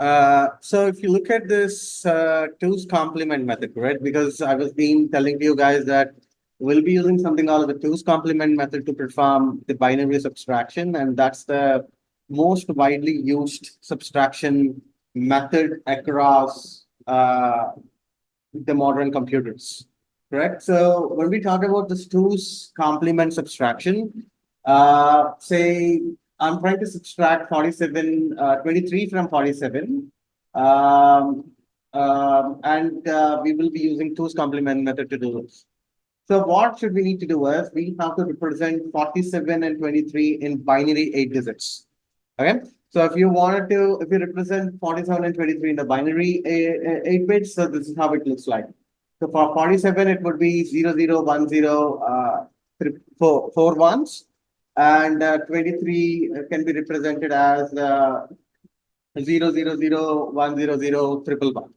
So if you look at this two's complement method, right? Because I was been telling you guys that we'll be using something called the two's complement method to perform the binary subtraction, and that's the most widely used subtraction method across the modern computers, correct? So when we talk about this two's complement subtraction, say I'm trying to subtract 23 from 47, um, and we will be using two's complement method to do this. So what should we need to do is we have to represent 47 and 23 in binary 8 digits. Okay. So if you wanted to, if you represent 47 and 23 in the binary 8 bits, so this is how it looks like. So for 47, it would be 0010, four ones, and 23 can be represented as 000100 triple one.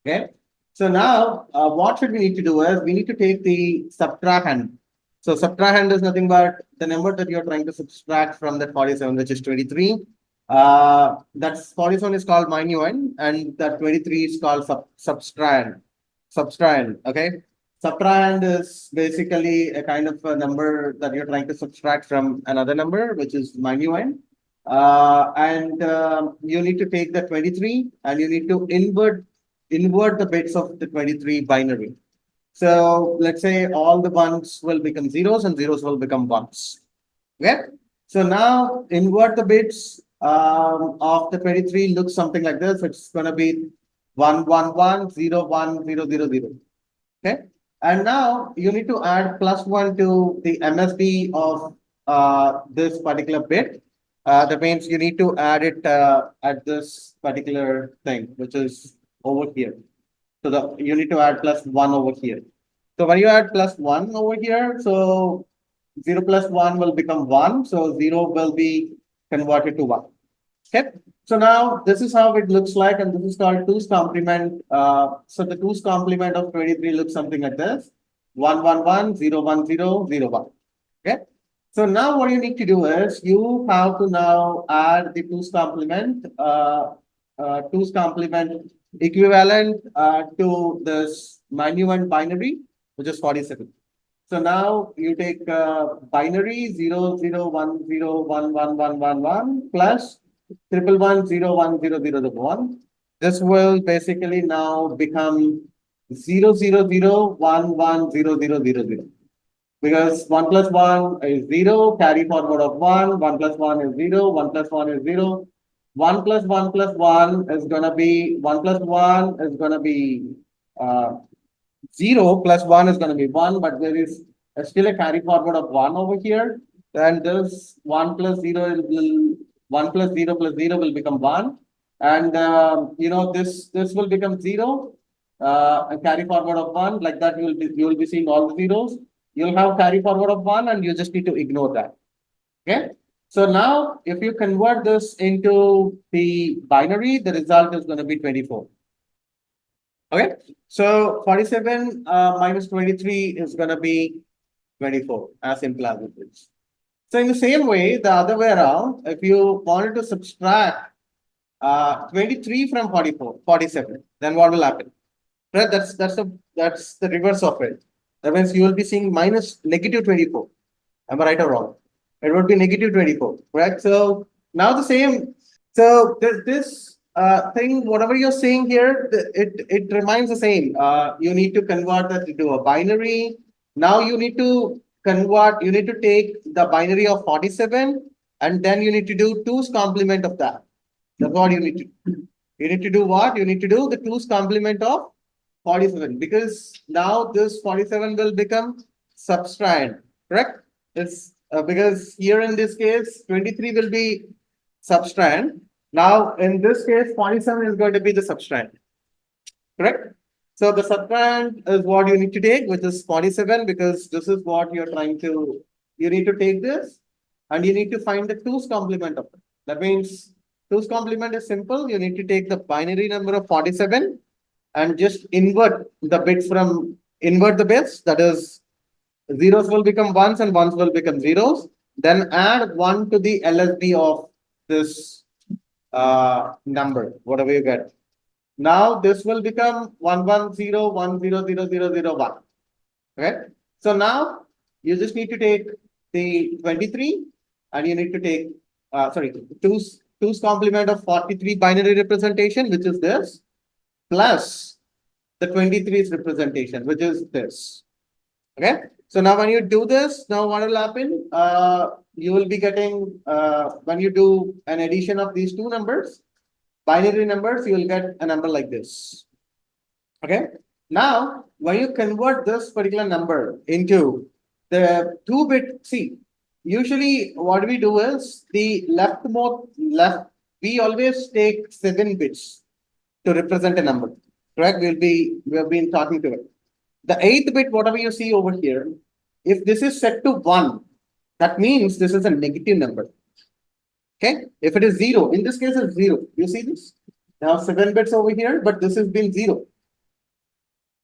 Okay. So now, what should we need to do is we need to take the subtrahend. So subtrahend is nothing but the number that you're trying to subtract from that 47, which is 23. That's 47 is called minuend, and that 23 is called subtrahend. Subtrahend. Okay. Subtrahend is basically a kind of a number that you're trying to subtract from another number, which is minuend. And you need to take the 23 and you need to invert the bits of the 23 binary. So let's say all the ones will become zeros and zeros will become ones. Okay. So now invert the bits of the 23 looks something like this. It's going to be 111010000. Okay. And now you need to add +1 to the MSB of this particular bit. That means you need to add it at this particular thing, which is over here. So you need to add +1 over here. So when you add +1 over here, so 0 plus 1 will become 1. So 0 will be converted to 1. Okay. So now this is how it looks like, and this is called two's complement. So the two's complement of 23 looks something like this: 111010001. Okay. So now what you need to do is you have to now add the two's complement equivalent to this minuend binary, which is 47. So now you take binary 00101111 plus 111010001. This will basically now become 000110000, because 1 plus 1 is 0, carry forward of 1, 1 plus 1 is 0, 1 plus 1 is 0, 1 plus 1 plus 1 is going to be 1 plus 1 is going to be 0 plus 1 is going to be 1, but there is still a carry forward of 1 over here. Then this 1 plus 0 will 1 plus 0 plus 0 will become 1. And this will become 0, and carry forward of 1. Like that, you will be seeing all the zeros. You'll have carry forward of 1, and you just need to ignore that. Okay. So now if you convert this into the binary, the result is going to be 24. Okay. So 47 minus 23 is going to be 24, as simple as it is. So in the same way, the other way around, if you wanted to subtract 23 from 47, then what will happen? Right? That's the reverse of it. That means you will be seeing minus negative 24. Am I right or wrong? It would be negative 24, correct? So now the same. So this thing, whatever you're saying here, it remains the same. You need to convert that into a binary. Now you need to convert. You need to take the binary of 47, and then you need to do two's complement of that. That's what you need to do. You need to do what? You need to do the two's complement of 47, because now this 47 will become subtrahend, correct? It's because here in this case 23 will be subtrahend. Now in this case 47 is going to be the subtrahend, correct? So the subtrahend is what you need to take, which is 47, because this is what you're trying to. You need to take this, and you need to find the two's complement of it. That means two's complement is simple. You need to take the binary number of 47 and just invert the bits invert the bits. That is, zeros will become ones and ones will become zeros. Then add 1 to the LSB of this number, whatever you get. Now this will become 110100001. Okay. So now you just need to take the 23 and you need to take sorry, two's complement of 43 binary representation, which is this, plus the 23's representation, which is this. Okay. So now when you do this, now what will happen? You will be getting when you do an addition of these two numbers, binary numbers, you will get a number like this. Okay. Now, when you convert this particular number into the 2-bit, see, usually what we do is the leftmost left, we always take 7 bits to represent a number. Correct? We have been talking to it. The 8th bit, whatever you see over here, if this is set to 1, that means this is a negative number. Okay. If it is 0, in this case it's 0. You see this? Now 7 bits over here, but this has been 0.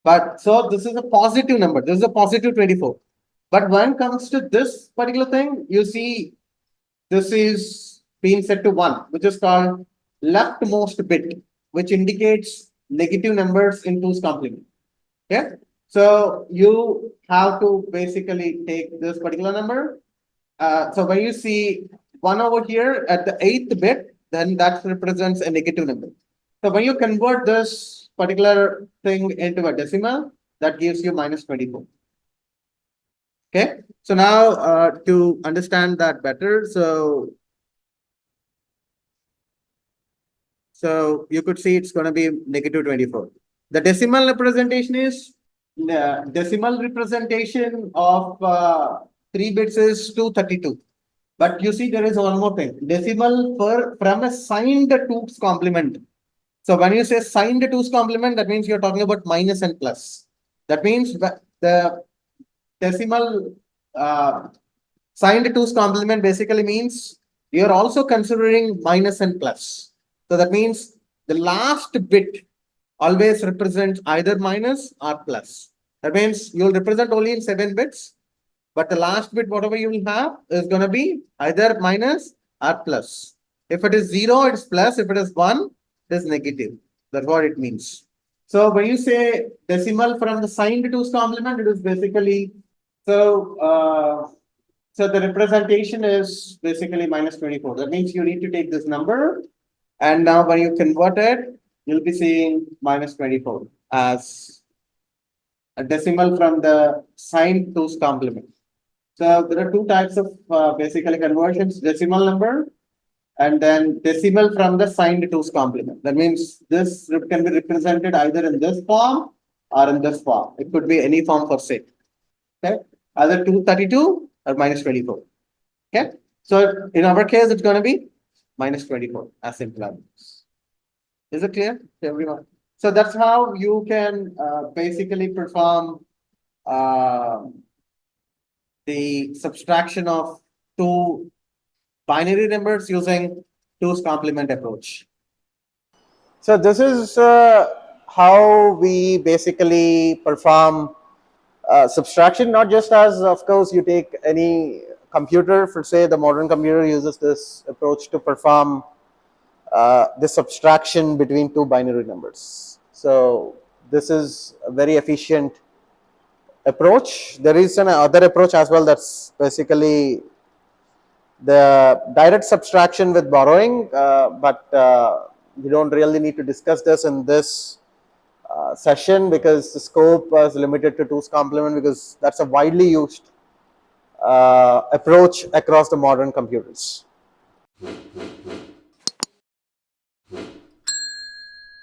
But so this is a positive number. This is a positive 24. But when it comes to this particular thing, you see this is being set to 1, which is called leftmost bit, which indicates negative numbers in 2's complement. Okay. So you have to basically take this particular number. So when you see 1 over here at the 8th bit, then that represents a negative number. So when you convert this particular thing into a decimal, that gives you minus 24. Okay. So now to understand that better, so you could see it's going to be negative 24. The decimal representation is the decimal representation of 3 bits is 232. But you see, there is one more thing. Decimal from a signed 2's complement. So when you say signed 2's complement, that means you're talking about minus and plus. That means the decimal signed 2's complement basically means you're also considering minus and plus. So that means the last bit always represents either minus or plus. That means you'll represent only in 7 bits, but the last bit, whatever you will have, is going to be either minus or plus. If it is 0, it's plus. If it is 1, it is negative. That's what it means. So when you say decimal from the signed 2's complement, it is basically so the representation is basically minus 24. That means you need to take this number, and now when you convert it, you'll be seeing minus 24 as a decimal from the signed 2's complement. So there are 2 types of basically conversions: decimal number and then decimal from the signed 2's complement. That means this can be represented either in this form or in this form. It could be any form for say. Okay, either 232 or minus 24. Okay, so in our case, it's going to be minus 24 as simple as this. Is it clear to everyone? So that's how you can basically perform the subtraction of 2 binary numbers using 2's complement approach. So this is how we basically perform subtraction, not just as, of course, you take any computer, for say the modern computer uses this approach to perform the subtraction between 2 binary numbers. So this is a very efficient approach. There is another approach as well, that's basically the direct subtraction with borrowing, but we don't really need to discuss this in this session because the scope is limited to 2's complement, because that's a widely used approach across the modern computers.